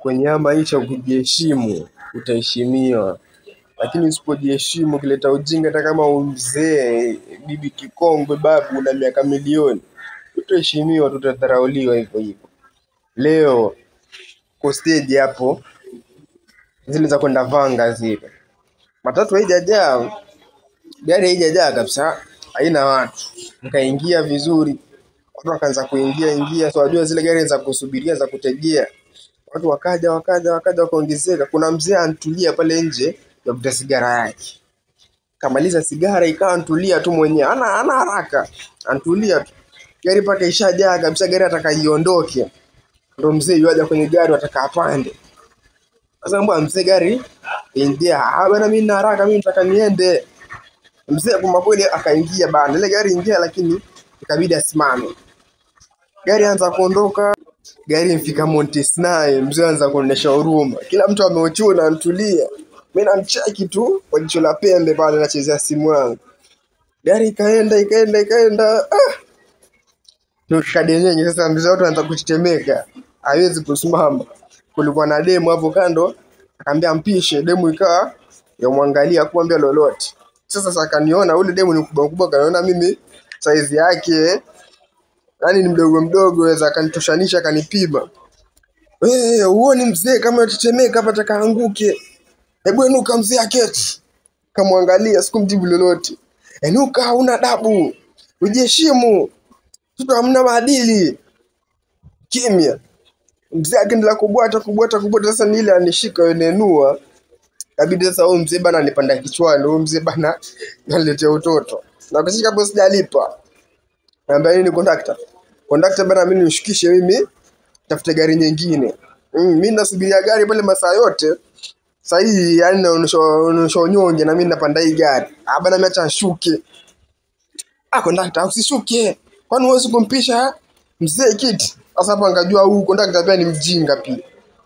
kwenye haya maisha ukijiheshimu utaheshimiwa, lakini usipojiheshimu kileta ujinga, hata kama mzee, bibi kikongwe, babu na miaka milioni, utaheshimiwa, tutadharauliwa hivyo hivyo. Leo kwa stage hapo zile za kwenda Vanga zile, matatu haijajaa, gari haijajaa kabisa, haina watu, nikaingia vizuri, watu wakaanza kuingia, so wajua zile gari za kusubiria za kutegea, watu wakaja wakaongezeka. Kuna mzee antulia pale nje ya kuvuta sigara yake, kamaliza sigara ikawa antulia tu mwenyewe, ana haraka, antulia tu, gari paka ishajaa kabisa, gari atakaiondoke, ndo mzee yuaja kwenye gari ataka apande. Sasa mbona mzee gari ingia, bana mimi na haraka, mimi nataka niende. Mzee kwa kweli akaingia bana, ile gari ingia, lakini ikabidi asimame. Gari anza kuondoka, gari mfika Montesnaye, mzee anza kuonesha huruma, kila mtu ameochuna antulia, mimi namcheki tu kwa jicho la pembe pale, nachezea simu yangu. Gari ikaenda tukadenyenye. Sasa mzee watu anaanza kutetemeka, hawezi kusimama. Kulikuwa na demu hapo kando, akamwambia mpishe, demu ikawa yamwangalia kumwambia lolote. Sasa akaniona ule demu ni mkubwa, kanaona mimi size yake yani ni mdogo, weza akanitoshanisha, akanipima. Uone mzee kama unatetemeka hapa atakaanguke. Hebu enuka mzee aketi. Kamwangalia, sikumjibu lolote. Enuka, huna adabu. Ujiheshimu. Tuto hamna maadili. Kimya. Mzee akaendelea kubwata. Sasa ni ile anishika yenenua. Kabidi sasa huyo mzee bana anipanda kichwani. Huyo mzee bana analetea utoto. Na kushika hapo sijalipa. Naambia nini conductor? Conductor bana, mimi nishukishe, mimi tafute gari nyingine. Mimi nasubiria gari pale masaa yote. Sasa hii yani naonesha nyonge, na mimi napanda hii gari. Bana ameacha shuke. Conductor usishuke. Kwani huwezi kumpisha mzee kiti? Sasa hapa ngajua huyu conductor pia ni mjinga pia.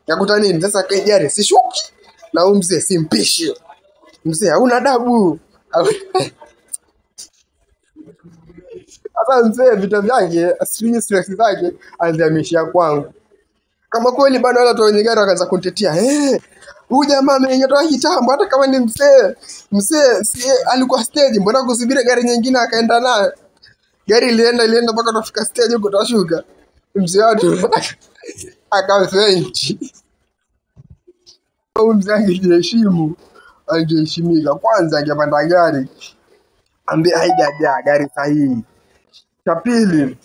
Yakuta nini? Sasa kai gari sishuki. Na huyu mzee simpishi. Mzee hauna adabu. Sasa mzee vita vyake, asili stress zake alihamishia kwangu. Kama kweli bana wala wenye gari wakaanza kunitetea. Huyu jamaa ameingia kitambo, hata kama ni mzee si alikuwa stage, mbona kusubiri gari nyingine akaenda nayo? Gari ilienda mpaka tufika stage huko tutashuka. Mzee watu akafenti. Huyu mzee angejiheshimu, angeheshimika. Kwanza angepanda gari, ambaye haijajaa gari sahihi. Cha pili,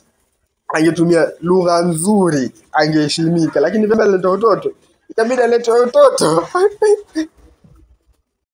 angetumia lugha nzuri, angeheshimika. Lakini vile aleta utoto, itabidi alete utoto.